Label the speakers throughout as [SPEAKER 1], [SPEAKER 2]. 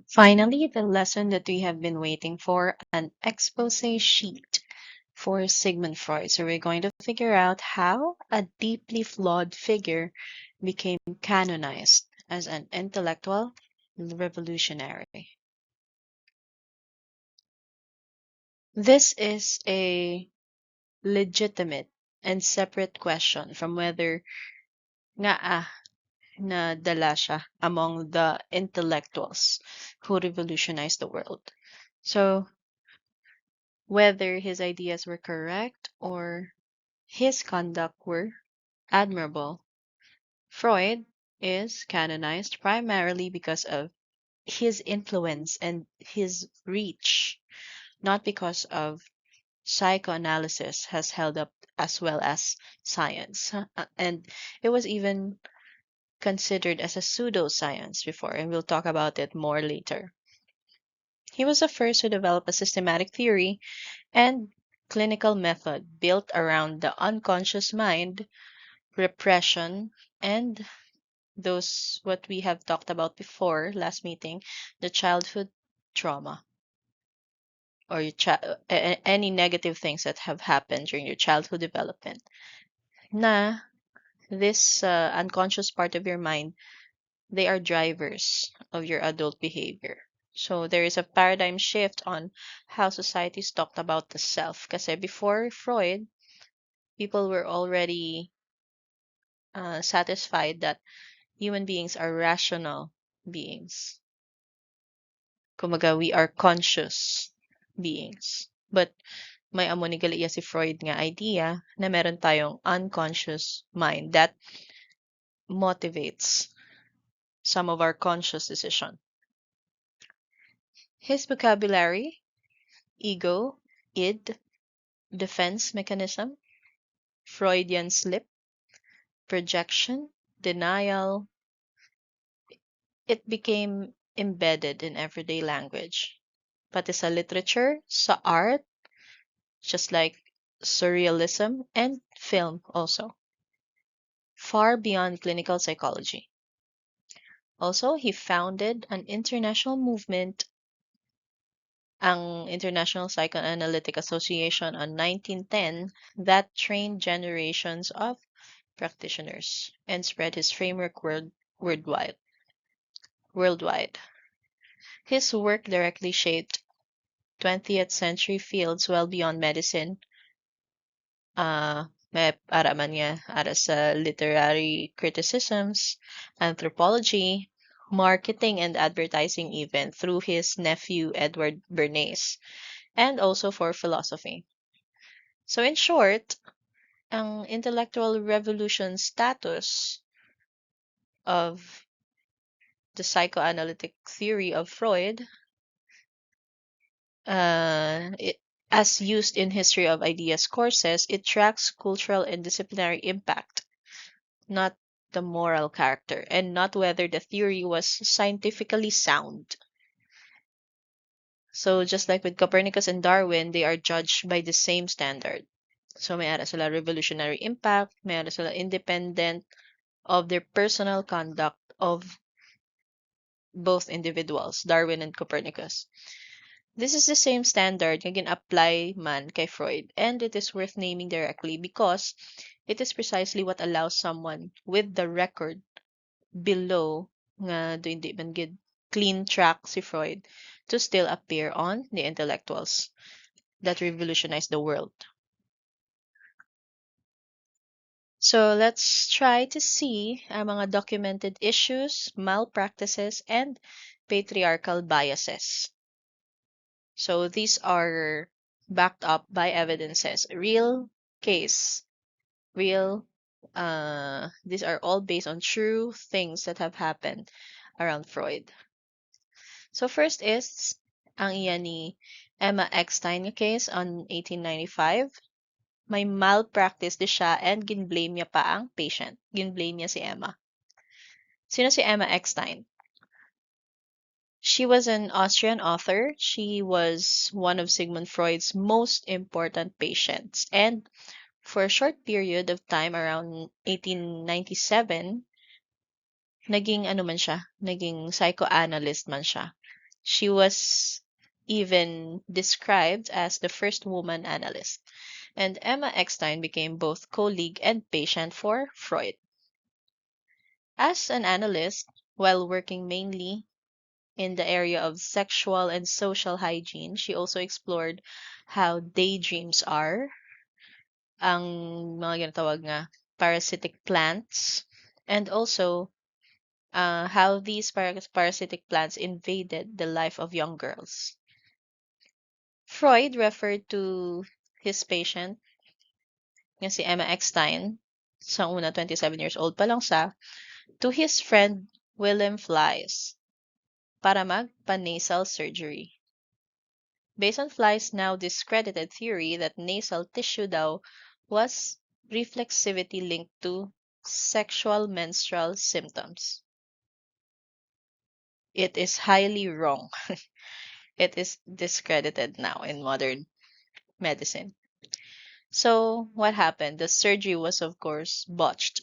[SPEAKER 1] Finally, the lesson that we have been waiting for, an expose sheet for Sigmund Freud. So we're going to figure out how a deeply flawed figure became canonized as an intellectual revolutionary. This is a legitimate and separate question from whether nga na dala siya among the intellectuals who revolutionized the world. So whether his ideas were correct or his conduct were admirable, Freud is canonized primarily because of his influence and his reach, not because of psychoanalysis has held up as well as science. And it was even considered as a pseudoscience before, and we'll talk about it more later. He was the first to develop a systematic theory and clinical method built around the unconscious mind, repression, and those what we have talked about before last meeting, the childhood trauma or any negative things that have happened during your childhood development. Na this unconscious part of your mind, they are drivers of your adult behavior. So there is a paradigm shift on how societies talked about the self. Kasi before Freud, people were already satisfied that human beings are rational beings. Kumaga, we are conscious beings. But may amo ni gali si Freud nga idea na meron tayong unconscious mind that motivates some of our conscious decision. His vocabulary, ego, id, defense mechanism, Freudian slip, projection, denial, it became embedded in everyday language. Pati sa literature, sa art, just like surrealism and film also. Far beyond clinical psychology. Also, he founded an international movement, ang International Psychoanalytic Association on 1910, that trained generations of practitioners and spread his framework worldwide. His work directly shaped 20th century fields well beyond medicine. May para man niya ara sa literary criticisms, anthropology, marketing and advertising even through his nephew Edward Bernays, and also for philosophy. So in short, ang intellectual revolution status of the psychoanalytic theory of Freud, as used in History of Ideas courses, it tracks cultural and disciplinary impact, not the moral character, and not whether the theory was scientifically sound. So just like with Copernicus and Darwin, they are judged by the same standard. So may ara sila revolutionary impact, may ara sila independent of their personal conduct of both individuals, Darwin and Copernicus. This is the same standard nga gin-apply man kay Freud, and it is worth naming directly because it is precisely what allows someone with the record below nga do hindi man gid clean track si Freud to still appear on the intellectuals that revolutionized the world. So let's try to see ang mga documented issues, malpractices, and patriarchal biases. So these are backed up by evidences, real case, real, these are all based on true things that have happened around Freud. So first is ang iya ni Emma Eckstein case on 1895. May malpractice di siya and ginblame niya pa ang patient. Ginblame niya si Emma. Sino si Emma Eckstein? She was an Austrian author. She was one of Sigmund Freud's most important patients. And for a short period of time, around 1897, naging psychoanalyst man siya. She was even described as the first woman analyst, and Emma Eckstein became both colleague and patient for Freud. As an analyst, while working mainly in the area of sexual and social hygiene, she also explored how daydreams are, ang mga ginatawag nga parasitic plants, and also how these parasitic plants invaded the life of young girls. Freud referred to his patient, nga si Emma Eckstein, sa una 27 years old pa lang siya, to his friend William Flies para magpa-nasal surgery. Based on Fly's now discredited theory that nasal tissue daw was reflexivity linked to sexual menstrual symptoms. It is highly wrong. It is discredited now in modern medicine. So, what happened? The surgery was, of course, botched.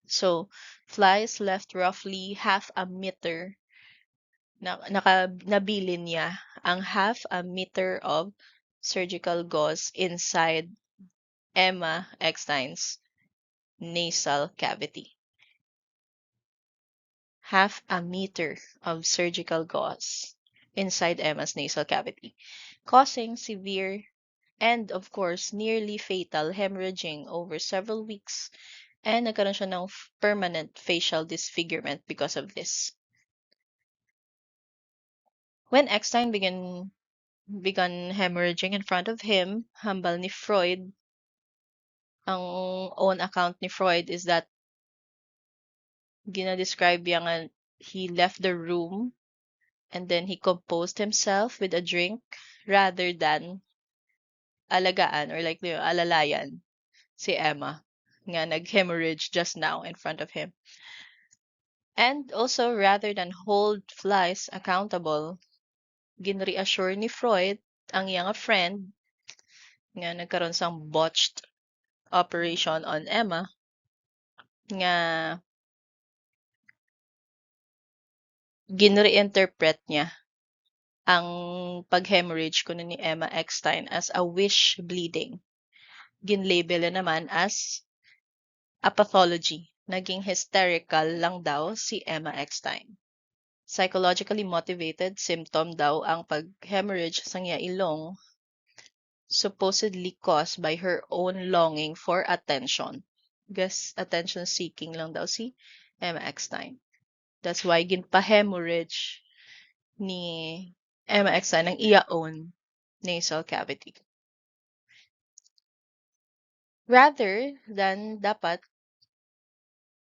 [SPEAKER 1] So, Flies left roughly half a meter, nabili niya ang half a meter of surgical gauze inside Emma Eckstein's nasal cavity. Half a meter of surgical gauze inside Emma's nasal cavity, causing severe and, of course, nearly fatal hemorrhaging over several weeks, and nagkaroon siya ng permanent facial disfigurement because of this. When Eckstein began hemorrhaging in front of him, hambal ni Freud, ang own account ni Freud is that describe niya nga he left the room and then he composed himself with a drink rather than alagaan or like alalayan si Emma nga nag-hemorrhage just now in front of him. And also, rather than hold Flies accountable, ginreassure ni Freud ang iyang friend nga nagkaroon sang botched operation on Emma nga ginreinterpret niya ang pag-hemorrhage kuno ni Emma Eckstein as a wish bleeding. Ginlabel naman as a pathology. Naging hysterical lang daw si Emma Eckstein. Psychologically motivated symptom daw ang pag-hemorrhage sa iya ilong, supposedly caused by her own longing for attention. Guess attention seeking lang daw si Emma Eckstein. That's why ginpa-hemorrhage ni Emma Eckstein ang iya own nasal cavity. Rather than dapat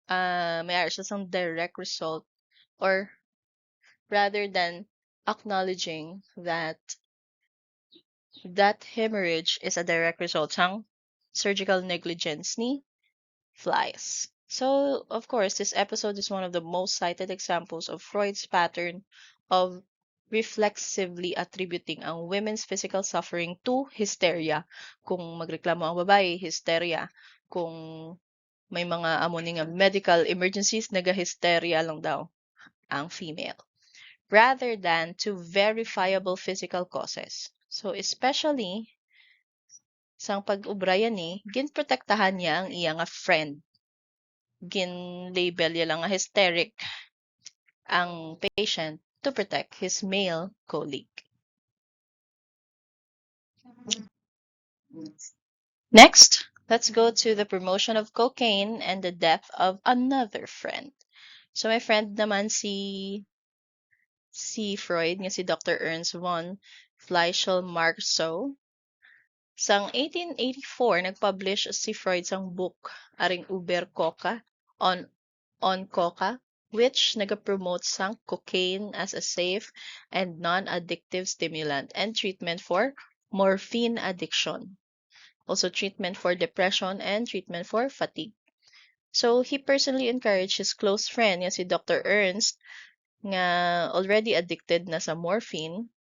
[SPEAKER 1] may siya sang direct result, or rather than acknowledging that hemorrhage is a direct result ng surgical negligence ni Flies. So, of course, this episode is one of the most cited examples of Freud's pattern of reflexively attributing ang women's physical suffering to hysteria. Kung magreklamo ang babae, hysteria. Kung may mga amo nga medical emergencies, naga-hysteria lang daw ang female, rather than to verifiable physical causes. So, especially sang pag-ubraya ni, ginprotektahan niya ang iya nga friend. Gin-label niya lang nga hysteric ang patient to protect his male colleague. Next, let's go to the promotion of cocaine and the death of another friend. So, my friend naman si Freud, nga si Dr. Ernst von Fleischl-Marxow. Sang 1884, nag-publish si Freud sang book, aring Uber Coca, on coca, which nag-promote sang cocaine as a safe and non-addictive stimulant and treatment for morphine addiction. Also treatment for depression and treatment for fatigue. So, he personally encouraged his close friend, nga si Dr. Ernst, nga already addicted na sa morphine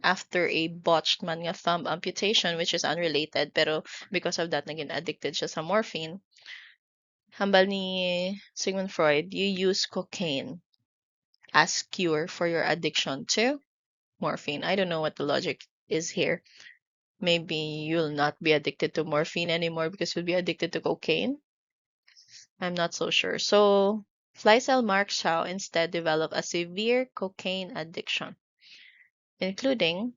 [SPEAKER 1] after a botched man nga thumb amputation, which is unrelated, pero because of that, naging addicted siya sa morphine. Hambal ni Sigmund Freud, you use cocaine as cure for your addiction to morphine. I don't know what the logic is here. Maybe you'll not be addicted to morphine anymore because you'll be addicted to cocaine. I'm not so sure. So, Flysell Mark Chow instead developed a severe cocaine addiction, including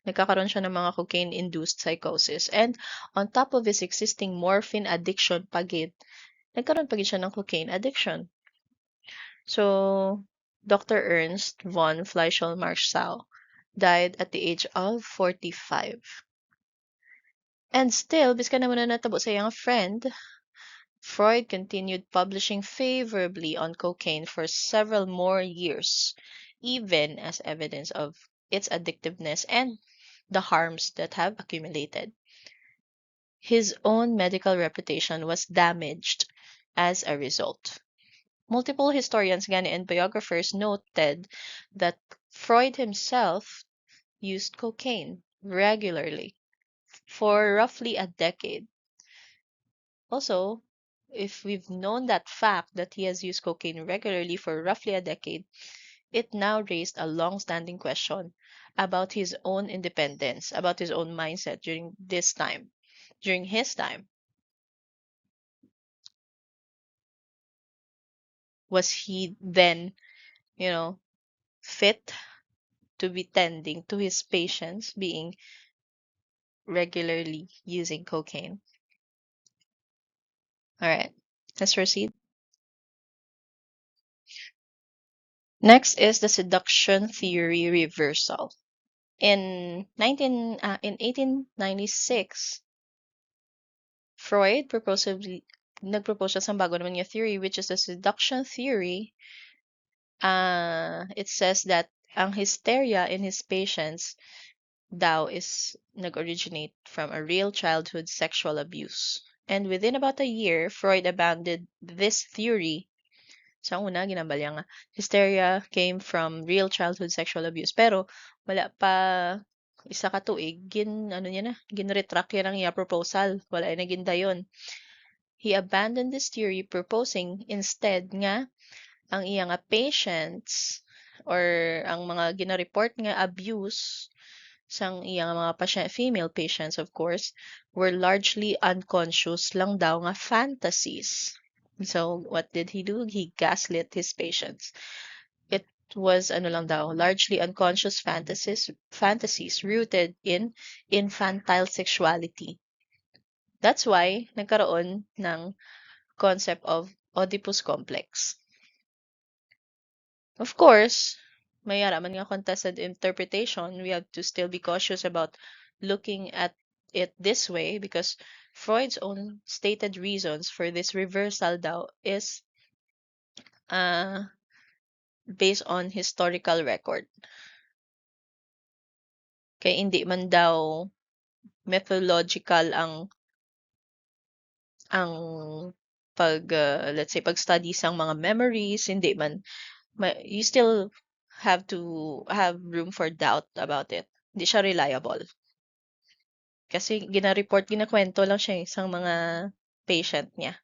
[SPEAKER 1] nagkakaroon siya ng mga cocaine-induced psychosis. And on top of his existing morphine addiction pagid, nagkaroon pagid siya ng cocaine addiction. So, Dr. Ernst von Fleischl-Marschall died at the age of 45. And still, biska naman na natabo sa iyang friend, Freud continued publishing favorably on cocaine for several more years, even as evidence of its addictiveness and the harms that have accumulated. His own medical reputation was damaged as a result. Multiple historians and biographers noted that Freud himself used cocaine regularly for roughly a decade. Also, if we've known that fact that he has used cocaine regularly for roughly a decade, it now raised a long-standing question about his own independence, about his own mindset during his time. Was he then, fit to be tending to his patients being regularly using cocaine? All right, let's proceed. Next is the seduction theory reversal. In 1896, Freud nagpropose siya ng bago naman niya theory, which is the seduction theory. It says that ang hysteria in his patients daw is nag-originate from a real childhood sexual abuse. And within about a year, Freud abandoned this theory. Sa una, ginambalya nga, hysteria came from real childhood sexual abuse. Pero, wala pa isa ka tuig, ginretract yan ang iya proposal. Wala na gindayon. He abandoned this theory, proposing instead nga, ang iya nga patients, or ang mga ginareport nga abuse, sang iya nga mga female patients, of course, were largely unconscious lang daw nga fantasies. So, what did he do? He gaslit his patients. It was, largely unconscious fantasies rooted in infantile sexuality. That's why, nagkaroon ng concept of Oedipus complex. Of course, may man nga contested interpretation. We have to still be cautious about looking at it this way because Freud's own stated reasons for this reversal daw is based on historical record. Kaya hindi man daw methodological ang let's say pag-study sang mga memories, hindi man you still have to have room for doubt about it. Hindi siya reliable. Kasi ginakwento lang siya sa mga patient niya.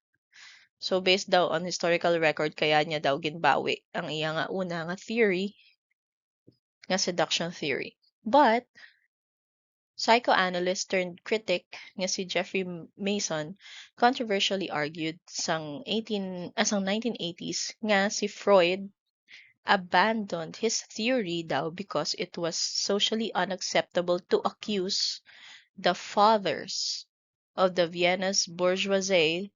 [SPEAKER 1] So, based daw on historical record, kaya niya daw ginbawi ang iya nga una nga theory, nga seduction theory. But, psychoanalyst turned critic nga si Jeffrey Mason controversially argued sang 1980s nga si Freud abandoned his theory daw because it was socially unacceptable to accuse the fathers of the Vienna's bourgeoisie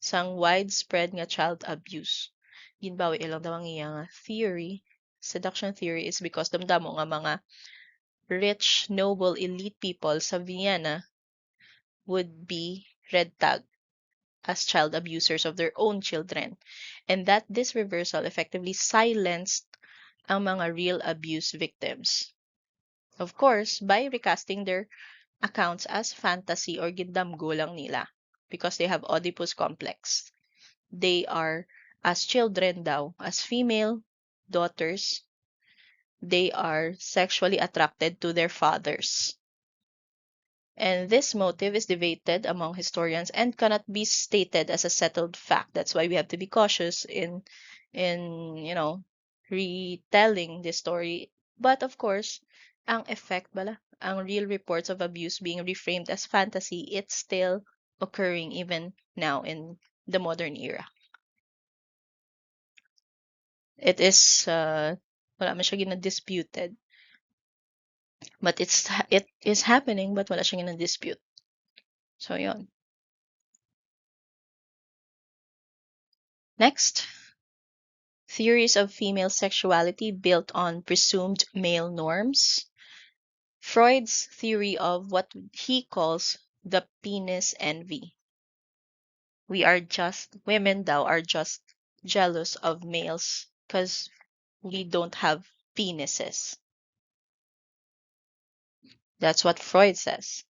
[SPEAKER 1] sang widespread nga child abuse. Ginbawi ilang daw ang iyang theory. Seduction theory is because damdamo nga mga rich, noble, elite people sa Vienna would be red tagged as child abusers of their own children, and that this reversal effectively silenced ang mga real abuse victims. Of course, by recasting their accounts as fantasy or gindamgo lang nila because they have Oedipus complex. They are, as children daw, as female daughters, they are sexually attracted to their fathers. And this motive is debated among historians and cannot be stated as a settled fact. That's why we have to be cautious in retelling this story. But of course, ang effect bala, ang real reports of abuse being reframed as fantasy, it's still occurring even now in the modern era. It is, wala man siya disputed. But it is happening, but wala siya dispute. So, yon. Next, theories of female sexuality built on presumed male norms. Freud's theory of what he calls the penis envy. Women thou are just jealous of males because we don't have penises. That's what Freud says.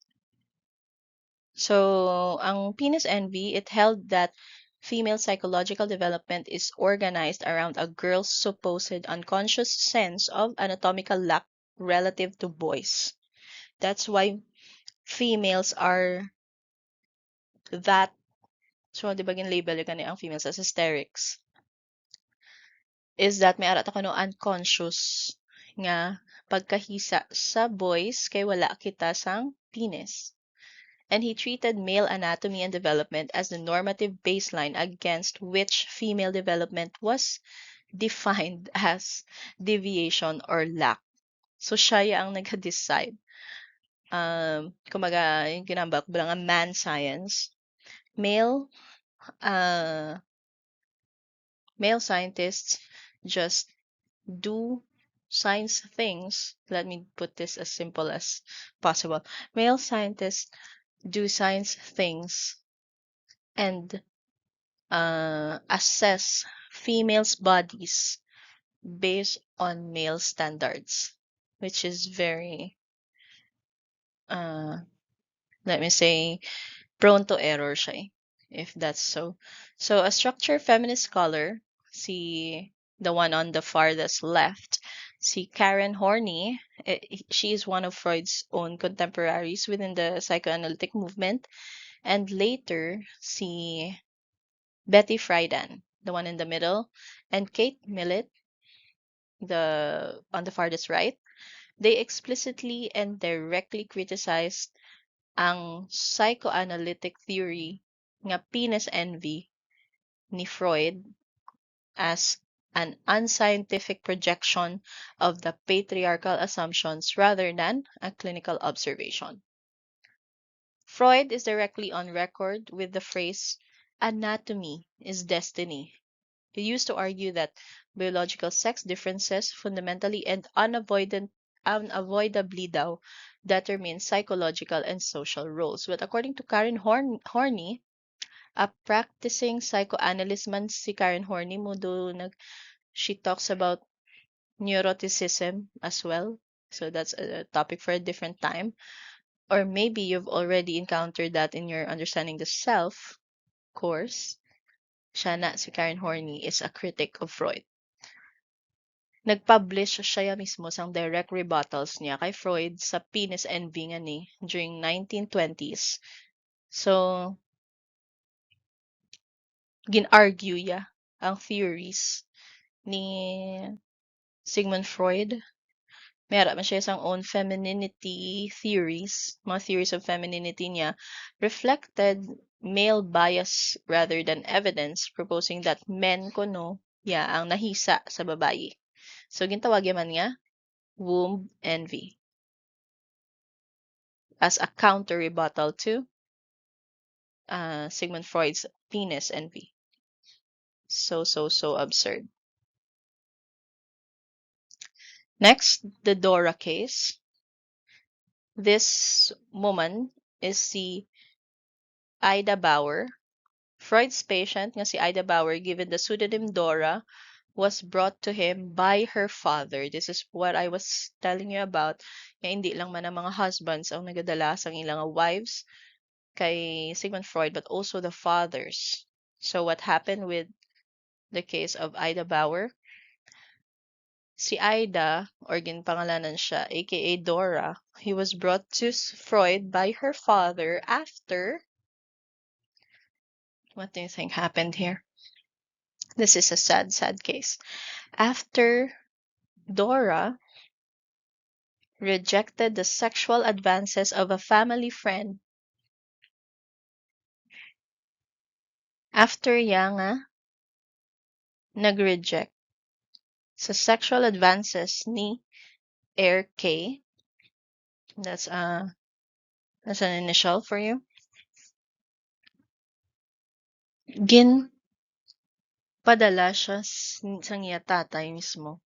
[SPEAKER 1] So, ang penis envy, it held that female psychological development is organized around a girl's supposed unconscious sense of anatomical lack relative to boys. That's why females are that, so di ba label ka ang females as hysterics, is that may arat ako no unconscious nga pagkahisa sa boys kay wala kita sang penis. And he treated male anatomy and development as the normative baseline against which female development was defined as deviation or lack. So siya ang nag-decide. Kumaga, yung ginambak bilang man science, male scientists just do science things. Let me put this as simple as possible. Male scientists do science things and assess females' bodies based on male standards, which is very, let me say, prone to error siya, if that's so. So, a structure feminist scholar, the one on the farthest left, Karen Horney, she is one of Freud's own contemporaries within the psychoanalytic movement, and later, Betty Friedan, the one in the middle, and Kate Millett, on the farthest right, they explicitly and directly criticized ang psychoanalytic theory nga penis envy ni Freud as an unscientific projection of the patriarchal assumptions rather than a clinical observation. Freud is directly on record with the phrase, anatomy is destiny. He used to argue that biological sex differences fundamentally and unavoidably determine psychological and social roles. But according to Karen Horney, a practicing psychoanalyst man si Karen Horney she talks about neuroticism as well. So that's a topic for a different time. Or maybe you've already encountered that in your Understanding the Self course. Siya si Karen Horney is a critic of Freud. Nag-publish siya mismo sang direct rebuttals niya kay Freud sa penis envy nga ni during 1920s. So, gin-argue ya ang theories ni Sigmund Freud. Mayroon man siya isang own femininity theories. Mga theories of femininity niya reflected male bias rather than evidence, proposing that men kuno ang nahisa sa babayi. So, gintawag yaman nga womb envy as a counter rebuttal to Sigmund Freud's penis envy. So absurd. Next, the Dora case. This woman is si Ida Bauer. Freud's patient nga si Ida Bauer, given the pseudonym Dora, was brought to him by her father. This is what I was telling you about. Nga hindi lang man ang mga husbands ang nagadala sa ilang wives kay Sigmund Freud, but also the fathers. So what happened with the case of Ida Bauer? Si Ida, or ginpangalanan siya, aka Dora, he was brought to Freud by her father after, what do you think happened here? This is a sad, sad case. After Dora rejected the sexual advances of a family friend, after niya nga nag-reject sa sexual advances ni Air K, that's that's an initial for you, ginpadala siya sa iya tatay mismo.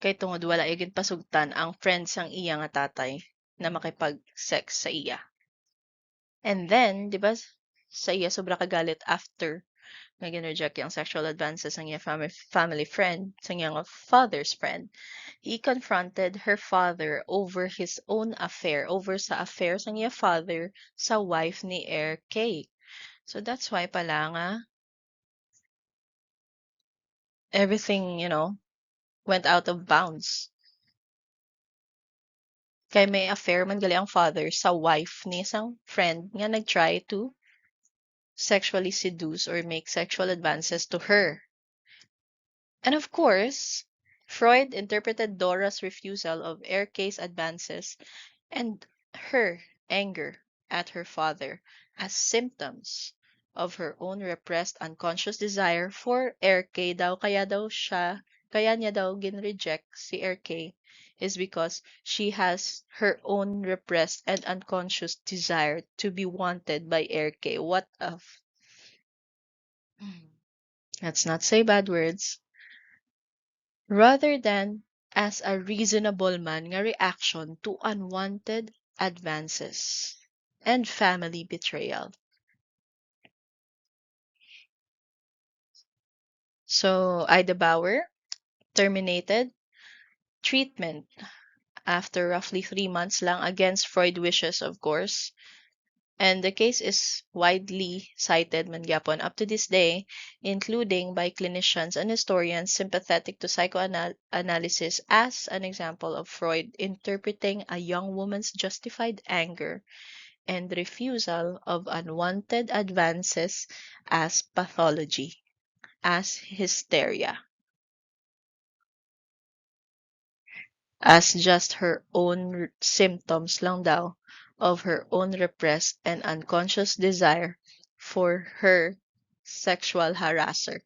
[SPEAKER 1] Kay tungod wala igid pasugtan ang friend sang iya nga tatay na makipag-sex sa iya. And then, di ba, sa iya sobra kagalit after nga gin-reject yung sexual advances ng iya family friend, sa iya nga father's friend. He confronted her father over his own affair, over sa affair sa iya father sa wife ni Air K. So that's why pala nga everything, went out of bounds. Kay may affair man gali ang father sa wife ni isang friend nga nag-try to sexually seduce or make sexual advances to her. And of course, Freud interpreted Dora's refusal of Air K's advances and her anger at her father as symptoms of her own repressed unconscious desire for Air K daw. Kaya niya daw gin-reject si Air K is because she has her own repressed and unconscious desire to be wanted by Air K. What a let's not say bad words. Rather than as a reasonable man nga reaction to unwanted advances and family betrayal. So, Ida Bauer terminated treatment after roughly 3 months lang against Freud wishes, of course. And the case is widely cited man gyapon up to this day, including by clinicians and historians sympathetic to psychoanalysis as an example of Freud interpreting a young woman's justified anger and refusal of unwanted advances as pathology, as hysteria, as just her own symptoms lang daw of her own repressed and unconscious desire for her sexual harasser.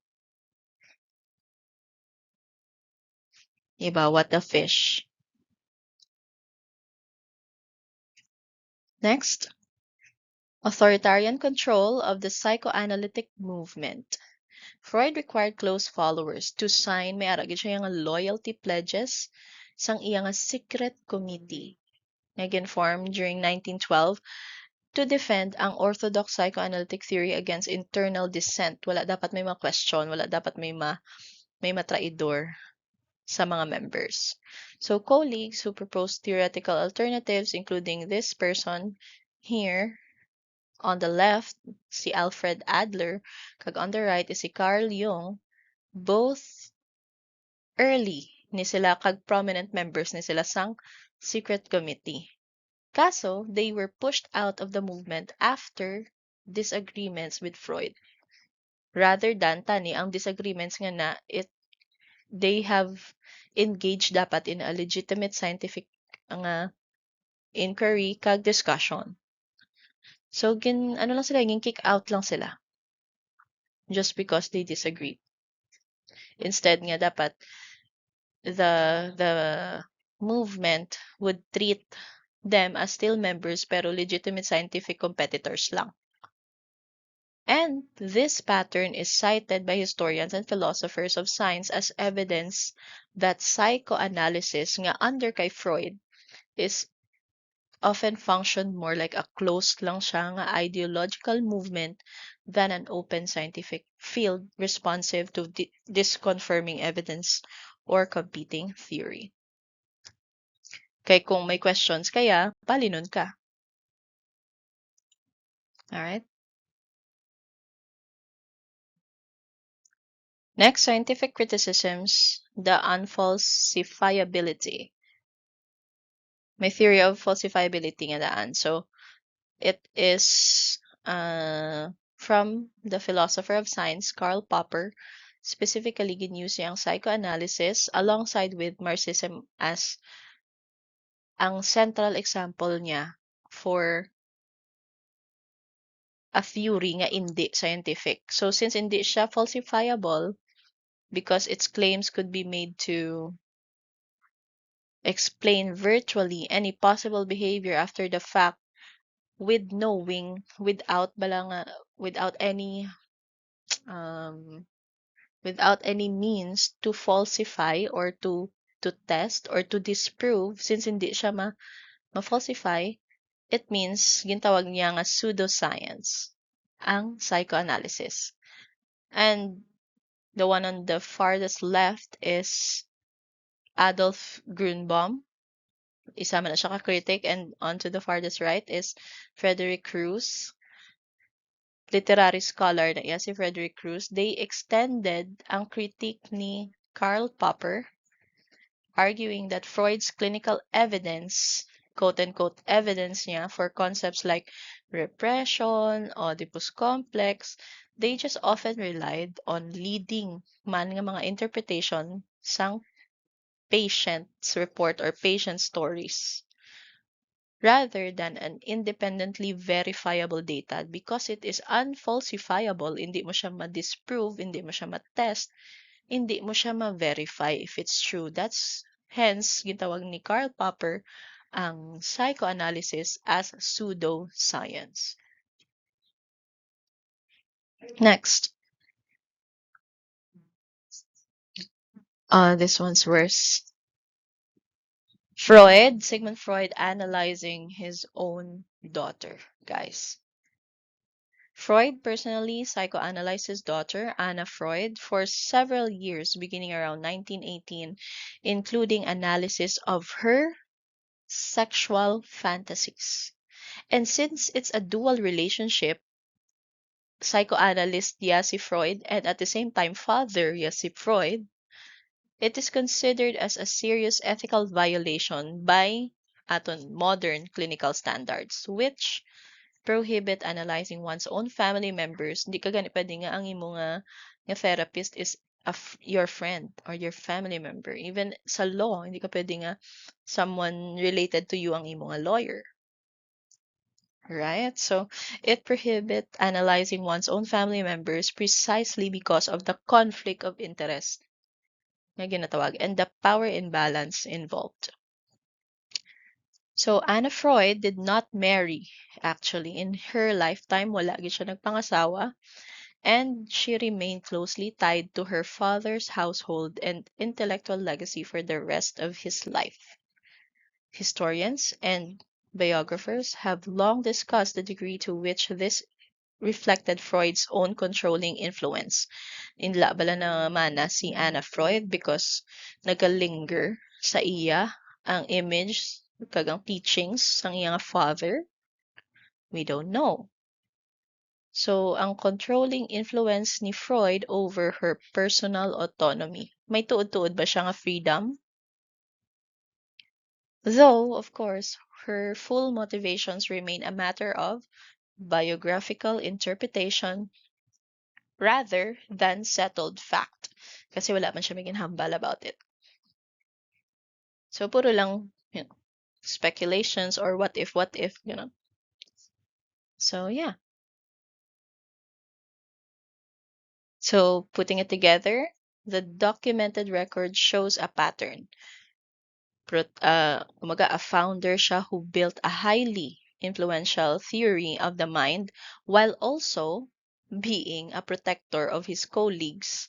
[SPEAKER 1] Iba, what a fish. Next, authoritarian control of the psychoanalytic movement. Freud required close followers to sign may ara gid siya nga loyalty pledges sang iya nga secret committee nga ginform during 1912 to defend ang orthodox psychoanalytic theory against internal dissent. Wala dapat may ma-question, wala dapat may matraidor sa mga members. So colleagues who proposed theoretical alternatives, including this person here on the left, si Alfred Adler, kag on the right is si Carl Jung, both early ni sila kag prominent members ni sila sang secret committee. Kaso, they were pushed out of the movement after disagreements with Freud. Rather than tani ang disagreements nga na they have engaged dapat in a legitimate scientific inquiry kag discussion. So ano lang sila, kick out lang sila just because they disagreed. Instead nga dapat the movement would treat them as still members pero legitimate scientific competitors lang. And this pattern is cited by historians and philosophers of science as evidence that psychoanalysis nga under kay Freud is often functioned more like a closed lang siya nga ideological movement than an open scientific field responsive to disconfirming evidence or competing theory. Kay kung may questions kaya, palinon ka. Alright? Next, scientific criticisms, the unfalsifiability. May theory of falsifiability nga daan. So, it is from the philosopher of science, Karl Popper, specifically ginusa ang psychoanalysis alongside with Marxism as ang central example niya for a theory nga hindi scientific. So since hindi siya falsifiable because its claims could be made to explain virtually any possible behavior after the fact with knowing without any um without any means to falsify or to test or to disprove since hindi siya ma-falsify, it means gintawag niya nga pseudoscience ang psychoanalysis. And the one on the farthest left is Adolf Grünbaum. Isa man na siya ka-critic. And on to the farthest right is Frederick Cruz, literary scholar na iya si Frederick Cruz. They extended ang critique ni Karl Popper, arguing that Freud's clinical evidence, quote-unquote evidence niya for concepts like repression, Oedipus complex, they just often relied on leading man nga mga interpretation sang patient's report or patient stories rather than an independently verifiable data because it is unfalsifiable, hindi mo siya ma-disprove, hindi mo siya ma-test, hindi mo siya ma-verify if it's true. That's hence gitawag ni Karl Popper ang psychoanalysis as pseudoscience. Next. This one's worse. Sigmund Freud analyzing his own daughter, guys. Freud personally psychoanalyzed his daughter, Anna Freud, for several years beginning around 1918, including analysis of her sexual fantasies. And since it's a dual relationship, psychoanalyst Yasi Freud and at the same time father Yasi Freud, it is considered as a serious ethical violation by aton modern clinical standards, which prohibit analyzing one's own family members. Hindi ka gani pwede nga ang imo nga therapist is your friend or your family member. Even sa law, hindi ka pwede nga someone related to you ang imo nga lawyer. Right? So, it prohibits analyzing one's own family members precisely because of the conflict of interest na ginatawag and the power imbalance involved. So, Anna Freud did not marry, actually. In her lifetime, wala gid siya nagpangasawa, and she remained closely tied to her father's household and intellectual legacy for the rest of his life. Historians and biographers have long discussed the degree to which this reflected Freud's own controlling influence. Inla bala na mana si Anna Freud because nagalinger sa iya ang image kagang teachings sang iyang father? We don't know. So, ang controlling influence ni Freud over her personal autonomy. May tuod-tuod ba siya nga freedom? Though, of course, her full motivations remain a matter of biographical interpretation rather than settled fact. Kasi wala man siya may ginhambal about it. So, puro lang, speculations or what if, So, yeah. So, putting it together, the documented record shows a pattern. A founder siya who built a highly influential theory of the mind while also being a protector of his colleagues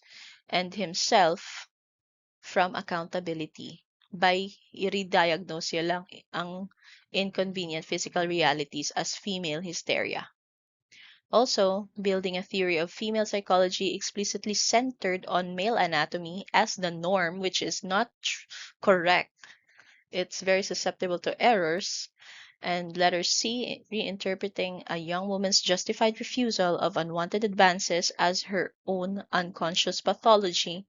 [SPEAKER 1] and himself from accountability by i-diagnose niya lang ang inconvenient physical realities as female hysteria. Also, building a theory of female psychology explicitly centered on male anatomy as the norm, which is not correct. It's very susceptible to errors. And letter C, reinterpreting a young woman's justified refusal of unwanted advances as her own unconscious pathology.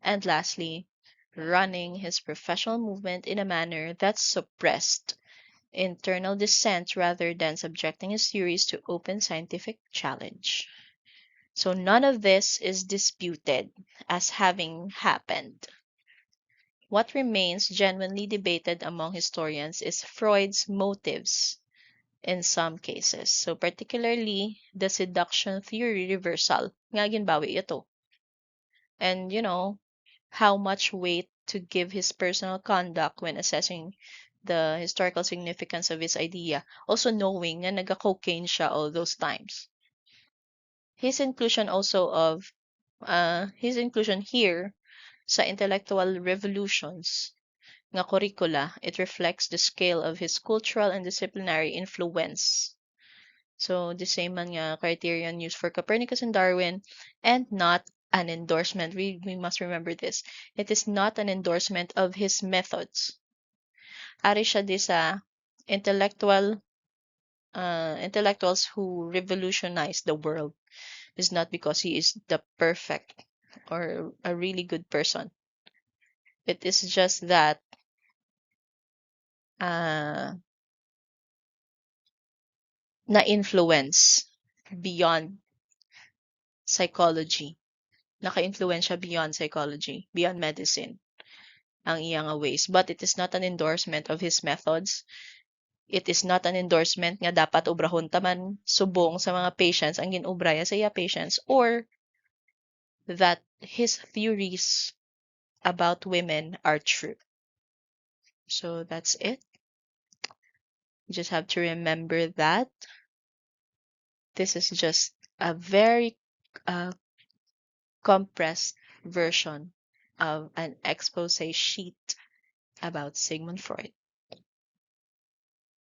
[SPEAKER 1] And lastly, running his professional movement in a manner that suppressed internal dissent rather than subjecting his theories to open scientific challenge. So none of this is disputed as having happened. What remains genuinely debated among historians is Freud's motives in some cases. So particularly the seduction theory reversal. Nga ginbawi ito. And how much weight to give his personal conduct when assessing the historical significance of his idea, also knowing na naga-cocaine siya all those times. His inclusion here sa intellectual revolutions nga curricula, it reflects the scale of his cultural and disciplinary influence. So the same man nga criterion used for Copernicus and Darwin, and not an endorsement. We must remember this. It is not an endorsement of his methods. Ari siya di sa intellectuals who revolutionized the world. It's not because he is the perfect or a really good person. It is just that na-influence beyond psychology. Naka-influensya beyond psychology, beyond medicine, ang iyang ways. But it is not an endorsement of his methods. It is not an endorsement nga dapat obrahon taman subong sa mga patients ang ginubraya sa iya patients, or that his theories about women are true. So that's it. You just have to remember that this is just a very compressed version of an expose sheet about Sigmund Freud.